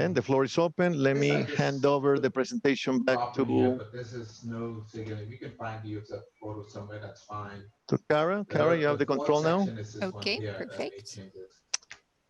Again, the floor is open. Let me hand over the presentation back to. But this is no signal. You can find the photo somewhere. That's fine. To Kara. Kara, you have the control now. Okay, perfect.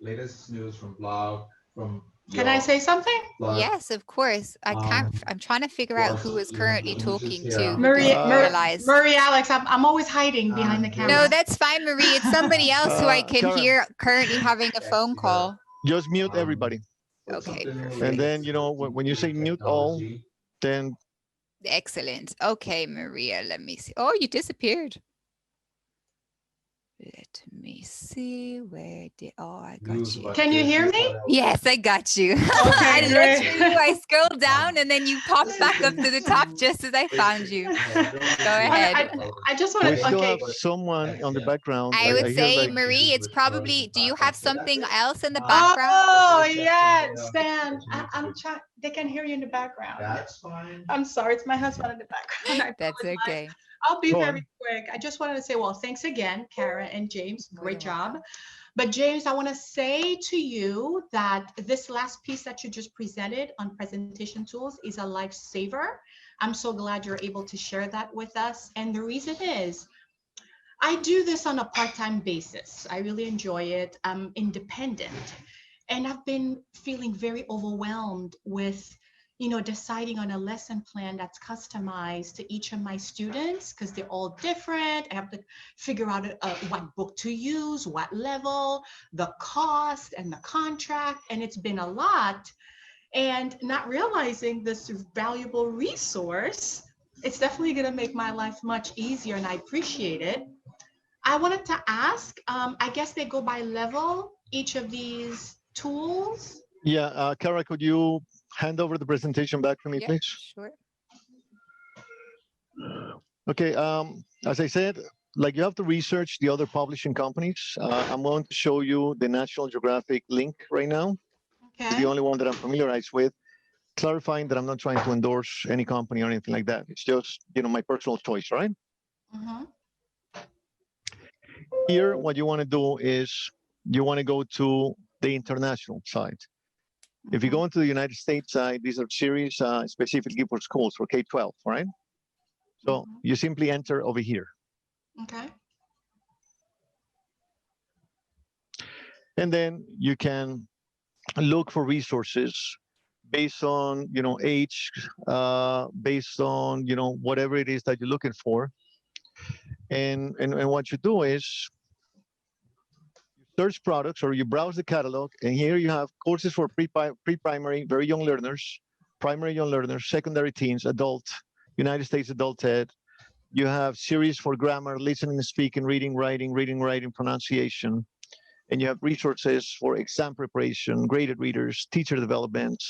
Latest news from blog from. Can I say something? Yes, of course. I can't. I'm trying to figure out who is currently talking to. Marie, Realized. Alex, I'm always hiding behind the camera. No, that's fine, Marie. It's somebody else who I can Kara, hear currently having a phone call. Just mute everybody. Okay, perfect. And then, you know, when you say mute all, then. Excellent. Okay, Maria, let me see. Oh, you disappeared. Let me see where did I got you. Can you hear me? Yes, I got you. Okay, I scrolled down and then you popped back up to the top just as I found you. Go ahead. I just want We to. still Okay. have someone on the background. I would hear say, like. Marie, it's probably, do you have something else in the background? Oh yeah, Stan. I'm trying. They can hear you in the background. That's fine. I'm sorry, it's my husband in the background. That's okay. I'll be Go very on. quick. I just wanted to say, well, thanks again, Kara and James. Great job. But James, I want to say to you that this last piece that you just presented on presentation tools is a lifesaver. I'm so glad you're able to share that with us. And the reason is, I do this on a part-time basis. I really enjoy it. I'm independent. And I've been feeling very overwhelmed with, you know, deciding on a lesson plan that's customized to each of my students because they're all different. I have to figure out what book to use, what level, the cost and the contract. And it's been a lot. And not realizing this valuable resource, it's definitely going to make my life much easier, and I appreciate it. I wanted to ask, I guess they go by level, each of these tools. Yeah, Kara, could you hand over the presentation back to me, Yeah, please? sure. Okay, as I said, like you have to research the other publishing companies. I'm going to show you the National Geographic link right now. It's Okay. the only one that I'm familiarized with, clarifying that I'm not trying to endorse any company or anything like that. It's just, you know, my personal choice, right? Mm-hmm. Here, what you want to do is you want to go to the international side. If you go into the United States side, these are series specifically for schools for K-12, right? So you simply enter over here. Okay. And then you can look for resources based on, you know, age, based on, you know, whatever it is that you're looking for. And what you do is you search products or you browse the catalog, and here you have courses for pre-primary, very young learners, primary young learners, secondary teens, adult, United States adult ed. You have series for grammar, listening, speaking, reading, writing, pronunciation. And you have resources for exam preparation, graded readers, teacher development.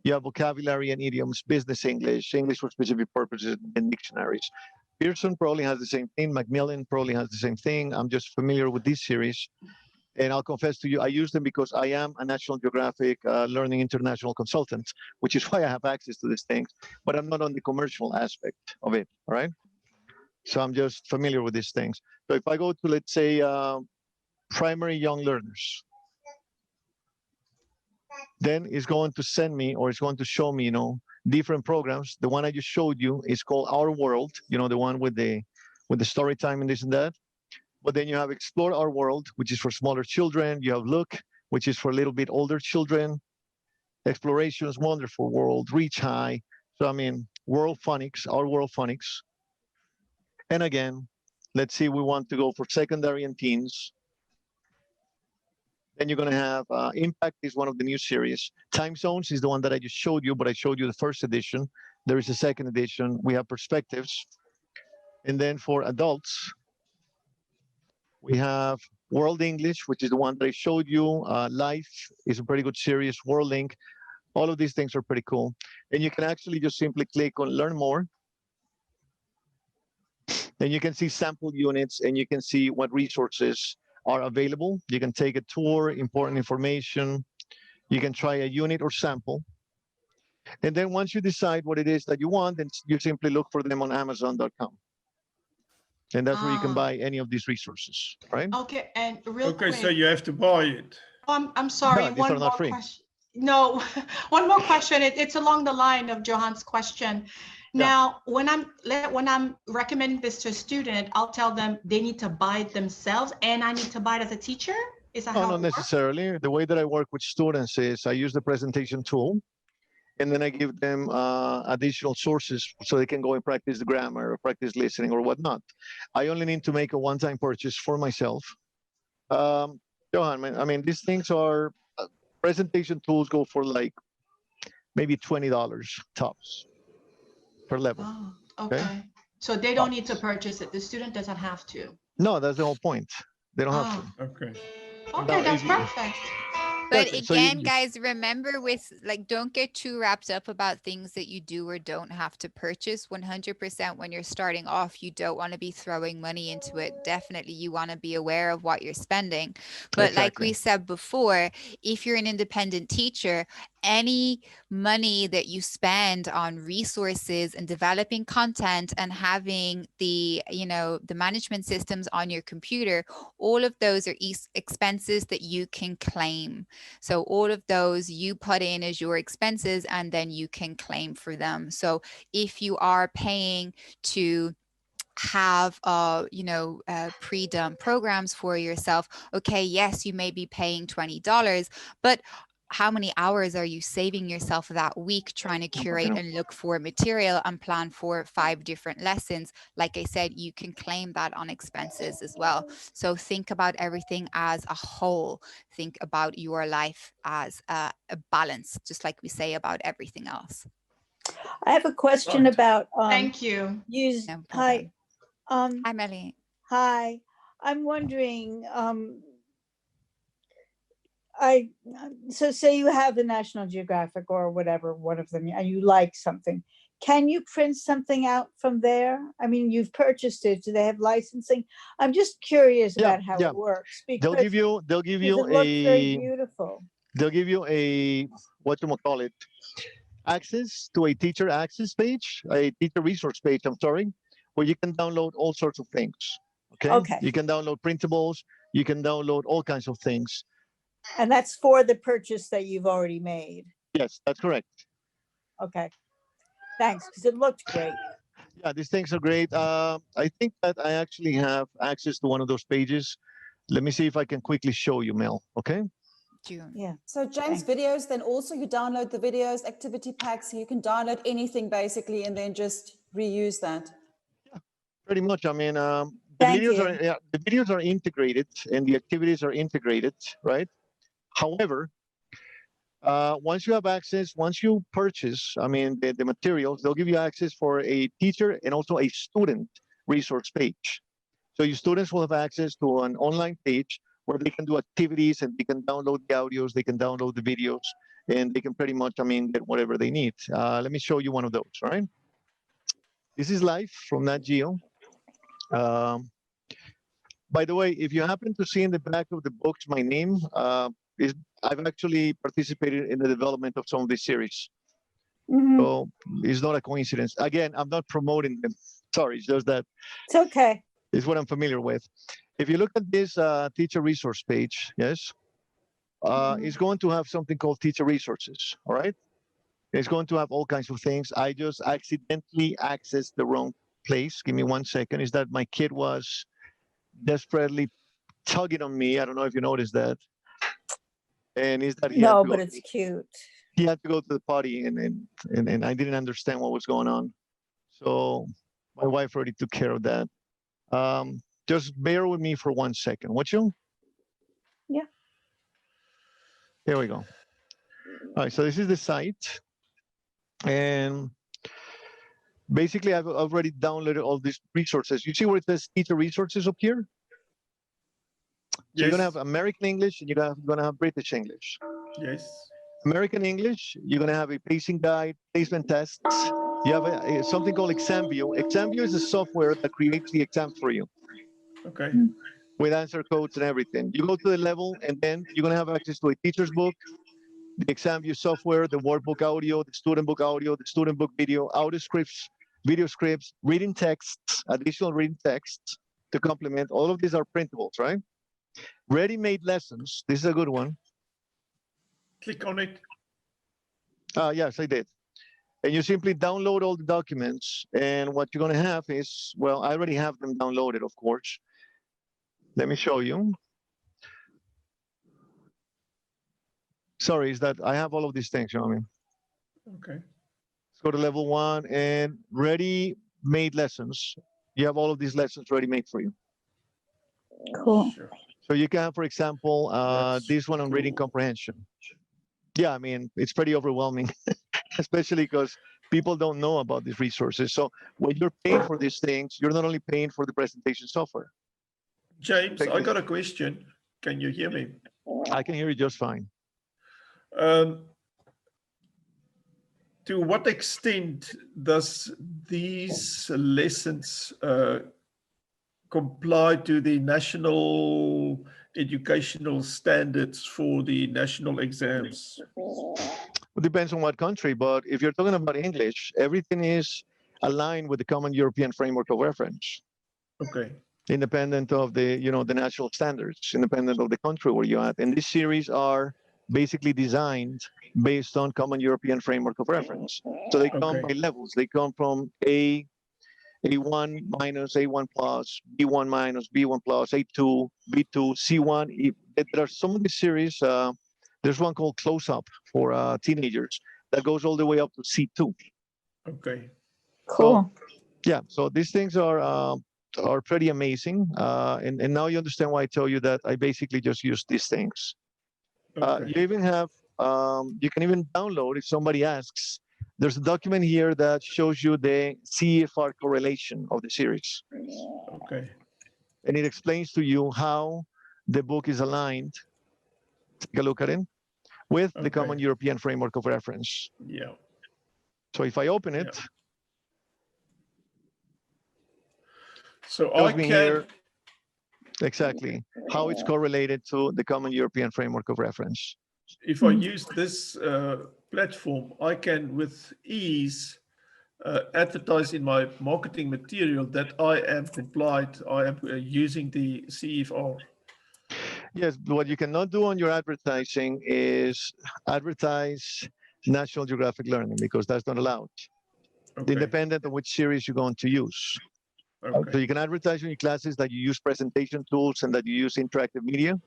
You have vocabulary and idioms, business English, English for specific purposes, and dictionaries. Pearson probably has the same thing. Macmillan probably has the same thing. I'm just familiar with this series. And I'll confess to you, I use them because I am a National Geographic Learning International consultant, which is why I have access to these things. But I'm not on the commercial aspect of it, all right? So I'm just familiar with these things. So if I go to, let's say, primary young learners, then it's going to send me, or it's going to show me, you know, different programs. The one I just showed you is called Our World, you know, the one with the story time and this and that. But then you have Explore Our World, which is for smaller children. You have Look, which is for a little bit older children. Explorations, Wonderful World, Reach High. So I mean, World Phonics, Our World Phonics. And again, let's see, we want to go for secondary and teens. Then you're going to have Impact is one of the new series. Time Zones is the one that I just showed you, but I showed you the first edition. There is a second edition. We have Perspectives. And then for adults, we have World English, which is the one that I showed you. Life is a pretty good series. World Link. All of these things are pretty cool. And you can actually just simply click on Learn More. And you can see sample units, and you can see what resources are available. You can take a tour, important information. You can try a unit or sample. And then once you decide what it is that you want, then you simply look for them on Amazon.com. And that's where you can buy any of these resources, right? Okay, and real quick. Okay, so you have to buy it. I'm sorry. No, these One are not more free. question. No, one more question. It's along the line of Johan's question. Yeah. Now, when I'm recommending this to a student, I'll tell them they need to buy it themselves, and I need to buy it as a teacher. Is that No, how not it works? necessarily. The way that I work with students is I use the presentation tool, and then I give them additional sources so they can go and practice the grammar or practice listening or whatnot. I only need to make a one-time purchase for myself. Johan, I mean, these things are presentation tools go for like maybe $20 tops per level. Oh, okay. So they don't need to purchase it. The student doesn't have to. No, that's the whole point. They don't have to. Oh, Okay. okay, Now, that's if you- perfect. But Exactly. So again, guys, remember with like, don't get too wrapped up about things that you do or don't have to purchase. 100% when you're starting off, you don't want to be throwing money into it. Definitely, you want to be aware of what you're spending. But like we Exactly. said before, if you're an independent teacher, any money that you spend on resources and developing content and having the, you know, the management systems on your computer, all of those are expenses that you can claim. So all of those you put in as your expenses and then you can claim for them. So if you are paying to have pre-done programs for yourself, okay, yes, you may be paying $20, but how many hours are you saving yourself that week trying to curate and look for material and plan for 5 different lessons? Like I said, you can claim that on expenses as well. So think about everything as a whole. Think about your life as a balance, just like we say about everything else. I have a question about Thank you. No hi. problem. Hi, Melly. Hi. I'm wondering, so say you have the National Geographic or whatever, one of them, and you like something. Can you print something out from there? I mean, you've purchased it. Do they have licensing? I'm just curious about how it works. They'll give you it looks very beautiful. They'll give you a whatchamacallit, access to a teacher access page, a teacher resource page, I'm sorry, where you can download all sorts of things. Okay. You can download printables, you can download all kinds of things. And that's for the purchase that you've already made. Yes, that's correct. Okay. Thanks, because it looked great. Yeah, these things are great. I think that I actually have access to one of those pages. Let me see if I can quickly show you, Mel. Okay. June. Yeah. So James, videos, then also you download the videos, activity packs, you can download anything basically and then just reuse that. Yeah, pretty much. I mean, the Thank videos are integrated and the activities are integrated, right? However, once you have access, once you purchase, I mean, the materials, they'll give you access for a teacher and also a student resource page. So your students will have access to an online page where they can do activities and they can download the audios, they can download the videos, and they can pretty much, I mean, get whatever they need. Let me show you one of those, all right? This is live from Nat Geo. By the way, if you happen to see in the back of the books my name, I've actually participated in the development of some of these series. So it's not a coincidence. Again, I'm not promoting them. Sorry, it's just that it's okay. It's what I'm familiar with. If you look at this teacher resource page, yes, it's going to have something called teacher resources, all right? It's going to have all kinds of things. I just accidentally accessed the wrong place. Give me 1 second. Is that my kid was desperately tugging on me. I don't know if you noticed that. And is that No, but it's cute. He had to go to the potty and I didn't understand what was going on. So my wife already took care of that. Just bear with me for 1 second, would you? Yeah. Here we go. All right, so this is the site. And basically, I've already downloaded all these resources. You see where it says teacher resources up here? So you're going to have American English and you're going to have British English. Yes. American English, you're going to have a pacing guide, placement tests. You have something called ExamView. ExamView is a software that creates the exams for you. Okay. With answer codes and everything. You go to the level and then you're going to have access to a teacher's book, the ExamView software, the workbook audio, the student book audio, the student book video, audio scripts, video scripts, reading texts, additional reading texts to complement. All of these are printables, right? Ready-made lessons. This is a good one. click on it. Yes, I did. And you simply download all the documents. And what you're going to have is, well, I already have them downloaded, of course. Let me show you. Sorry, is that I have all of these things, you know what I mean? Okay. Let's go to level 1 and ready-made lessons. You have all of these lessons ready-made for you. Cool. Sure. So you can have, for example, That's this one on reading cool. comprehension. Yeah, I mean, it's pretty overwhelming, especially because people don't know about these resources. So when you're paying for these things, you're not only paying for the presentation software. James, Take I this. got a question. Can you hear me? I can hear you just fine. To what extent does these lessons comply to the national educational standards for the national exams? It depends on what country, but if you're talking about English, everything is aligned with the Common European Framework of Reference, Okay. independent of the, the national standards, independent of the country where you're at. And these series are basically designed based on Common European Framework of Reference. So they come Okay. by levels. They come from A1 minus, A1 plus, B1 minus, B1 plus, A2, B2, C1. There are some of these series. There's one called Close Up for teenagers that goes all the way up to C2. Okay. Cool. Yeah, so these things are pretty amazing. And now you understand why I tell you that I basically just use these things. Okay. You even have, you can even download if somebody asks. There's a document here that shows you the CFR correlation of the series. Okay. And it explains to you how the book is aligned. Take a look at it with the Common Okay. European Framework of Reference. Yeah. So if I open it, Yeah. So it I tells me can. here exactly how it's correlated to the Common European Framework of Reference. If I use this platform, I can with ease advertise in my marketing material that I am compliant, I am using the CFR. Yes, what you cannot do on your advertising is advertise National Geographic Learning because that's not allowed, Okay. independent of which series you're going to use. So Okay. you can advertise in your classes that you use presentation tools and that you use interactive media.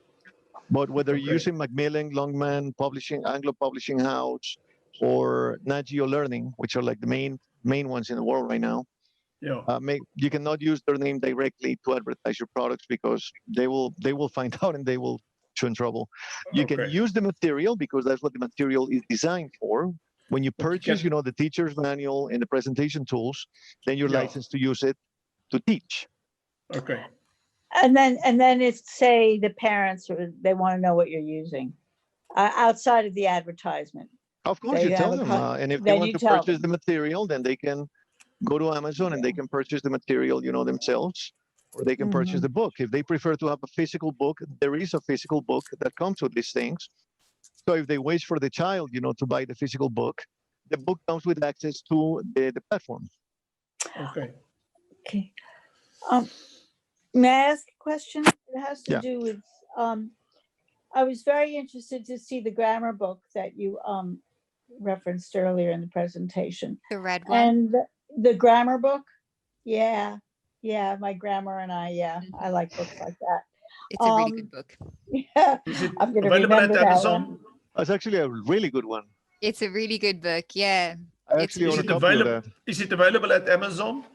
But whether you're Okay. using Macmillan, Longman Publishing, Anglo Publishing House, or Nat Geo Learning, which are like the main ones in the world right now, Yeah. you cannot use their name directly to advertise your products because they will find out and they will get you in trouble. You can Okay. use the material because that's what the material is designed for. When you But you purchase, can- the teacher's manual and the presentation tools, then you're Yeah. licensed to use it to teach. Okay. And then it's say the parents, they want to know what you're using outside of the advertisement. Of course, They you tell have a them, con- and if they then want you to tell purchase them. the material, then they can go to Amazon and they can purchase the material, themselves, or they can purchase the book. If they prefer to have a physical book, there is a physical book that comes with these things. So if they wish for the child, to buy the physical book, the book comes with access to the platform. Okay. Okay. May I ask a question? It has to Yeah. do with, I was very interested to see the grammar book that you referenced earlier in the presentation. The red one. And the grammar book, yeah, my grammar and I like books like that. It's a really good book. Yeah, Is it I'm gonna available at remember that Amazon? one. That's actually a really good one. It's a really good book. Yeah. I It's actually Is own a it really copy of available? that. Is it available at Amazon?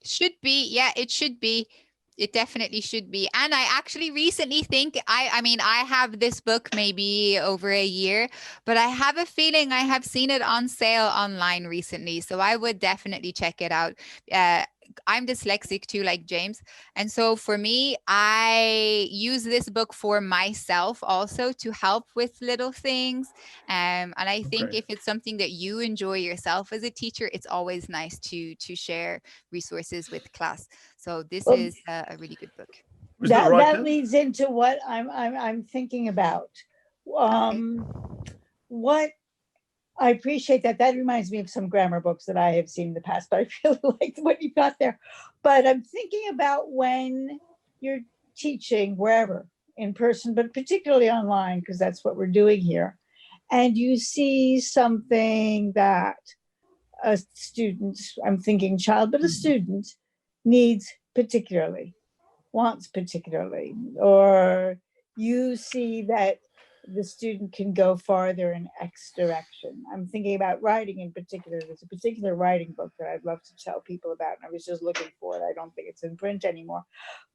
Should be. Yeah, it should be. It definitely should be. And I actually recently think I mean, I have this book maybe over a year, but I have a feeling I have seen it on sale online recently. So I would definitely check it out. I'm dyslexic too, like James. And so for me, I use this book for myself also to help with little things. And I think Okay. if it's something that you enjoy yourself as a teacher, it's always nice to share resources with class. So this Well, is a really good book. Who's the That writer? leads into what I'm thinking about. What I appreciate that. That reminds me of some grammar books that I have seen in the past, but I really liked what you got there. But I'm thinking about when you're teaching wherever, in person, but particularly online, because that's what we're doing here. and you see something that a student, I'm thinking child, but a student needs particularly, wants particularly, or you see that the student can go farther in X direction. I'm thinking about writing in particular. There's a particular writing book that I'd love to tell people about, and I was just looking for it. I don't think it's in print anymore,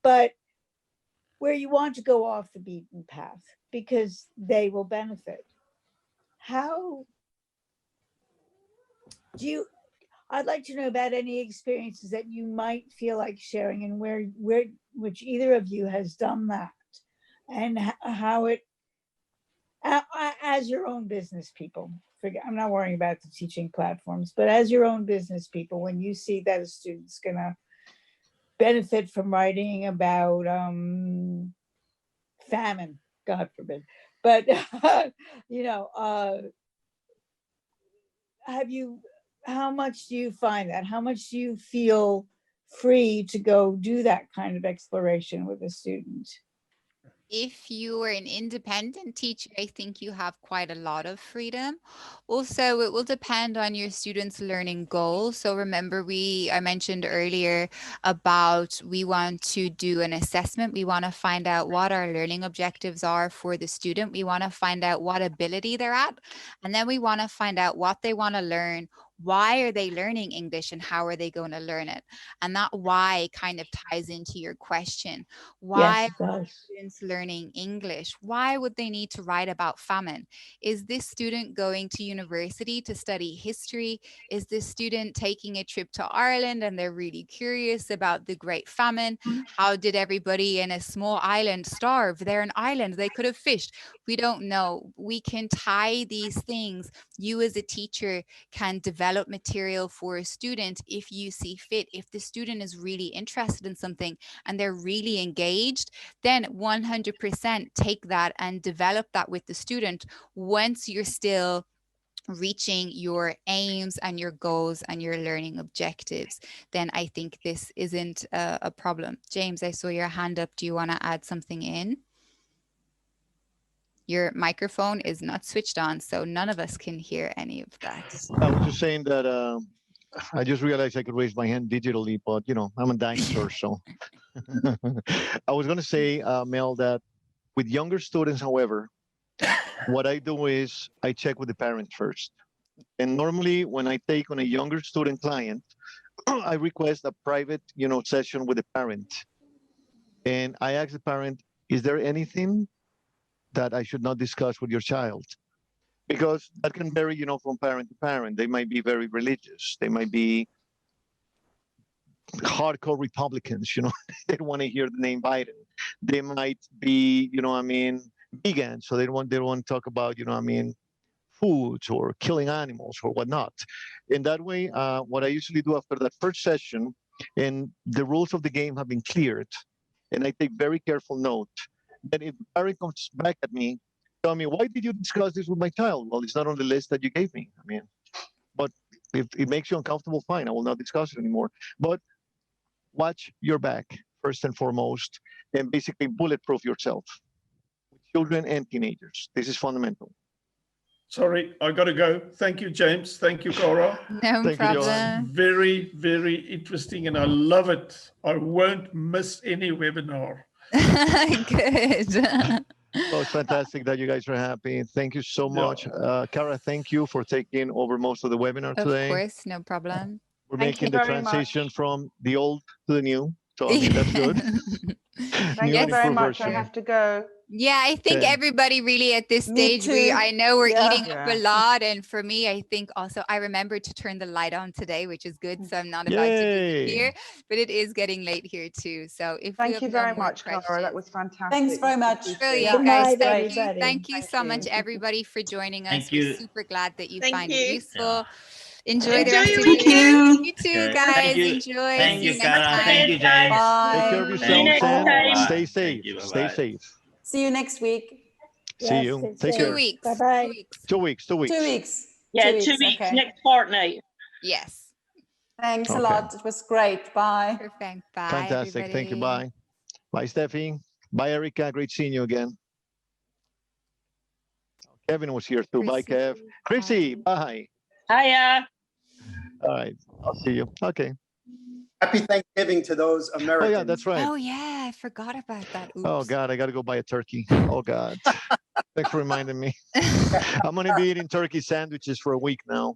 but where you want to go off the beaten path because they will benefit. How do you, I'd like to know about any experiences that you might feel like sharing and where which either of you has done that, and how it, as your own business people, forget, I'm not worrying about the teaching platforms, but as your own business people, when you see that a student's gonna benefit from writing about famine, God forbid, but you know, have you, how much do you find that? How much do you feel free to go do that kind of exploration with a student? If you are an independent teacher, I think you have quite a lot of freedom. Also, it will depend on your students' learning goals. So remember, I mentioned earlier about we want to do an assessment. We want to find out what our learning objectives are for the student. We want to find out what ability they're at. And then we want to find out what they want to learn. Why are they learning English and how are they going to learn it? And that why kind of ties into your question. Why Yes, it does. students learning English? Why would they need to write about famine? Is this student going to university to study history? Is this student taking a trip to Ireland and they're really curious about the Great Famine? How did everybody in a small island starve? They're an island, they could have fished. We don't know. We can tie these things. You as a teacher can develop material for a student if you see fit. If the student is really interested in something and they're really engaged, then 100% take that and develop that with the student once you're still reaching your aims and your goals and your learning objectives. Then I think this isn't a problem. James, I saw your hand up. Do you want to add something in? Your microphone is not switched on, so none of us can hear any of that. I was just saying that I just realized I could raise my hand digitally, but you know, I'm a dinosaur, so. I was going to say, Mel, that with younger students, however, what I do is I check with the parent first. And normally when I take on a younger student client, I request a private, you know, session with the parent. And I ask the parent, is there anything that I should not discuss with your child? Because that can vary, you know, from parent to parent. They might be very religious. They might be hardcore Republicans, you know, they don't want to hear the name Biden. They might be, you know, I mean, vegan, so they don't want to talk about, you know, I mean, foods or killing animals or whatnot. In that way, what I usually do after that first session, and the rules of the game have been cleared, and I take very careful note. Then if the parent comes back at me, tell me, why did you discuss this with my child? Well, it's not on the list that you gave me. I mean, but if it makes you uncomfortable, fine, I will not discuss it anymore. But watch your back first and foremost, and basically bulletproof yourself with children and teenagers. This is fundamental. Sorry, I got to go. Thank you, James. Thank you, Cora. No Thank you, Johan. problem. Very, very interesting, and I love it. I won't miss any webinar. Good. Oh, it's fantastic that you guys are happy. Thank you so Yeah. much. Kara, thank you for taking over most of the webinar Of today. course, no problem. We're Thank making you the very much. transition from the old to the new. So, I mean, that's good. Thank New you and very improved much. I version. have to go. Yeah, I think Okay. everybody really at this Me stage, too. I know we're Yeah. eating up a lot. And for me, I think also I remembered to turn the light on today, which is good. So I'm not about to Yay. disappear, but it is getting late here too. So if we Thank have you no very more much, Clara. That questions. was fantastic. Thanks very much. Appreciate Brilliant, it. Good guys. night, Thank you. everybody. Thank you Thank so you. much, everybody, for joining us. Thank We're you. super glad that you Thank find it you. useful. Yeah. Enjoy the Enjoy rest your of your weekend. You too, Okay. guys. Thank you. Enjoy. Thank See you, you next Cara. time. Thank you, Guys. James. Take care of Bye. See you yourselves next and time. Bye. stay Thank safe. you. Stay Bye-bye. safe. See you next week. See Yes, you. stay Take safe. 2 care. weeks. Bye-bye. 2 weeks. 2 weeks. 2 weeks. 2 weeks. Yeah, 2 2 weeks. weeks, Okay. next fortnight. Yes. Thanks a Okay. lot. It was great. Bye. Perfect. Bye, Fantastic. everybody. Thank you. Bye. Bye, Steffi. Bye, Erica. Great seeing you again. Kevin was here too. Bye, Kev. Chrissy, bye. Hiya. All right, I'll see you. Okay. Happy Thanksgiving to those Oh Americans. yeah, that's right. Oh yeah, I forgot about that. Oh Oops. God, I got to go buy a turkey. Oh God. Thanks for reminding me. I'm going to be eating turkey sandwiches for a week now.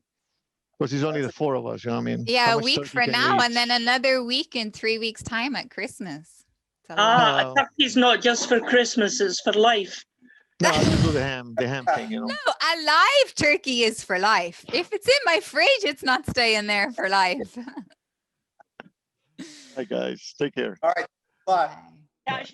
Because it's only the four of us, you know what I mean? Yeah, How a much week turkey for can we now, eat? and then another week in 3 weeks' time at Christmas. It's a lot. A turkey's not just for Christmas, it's for life. No, I'll just do the ham thing, you know. No, a live turkey is for life. If it's in my fridge, it's not staying there for life. Hi guys, take care. All right. Bye. Bye. Yeah,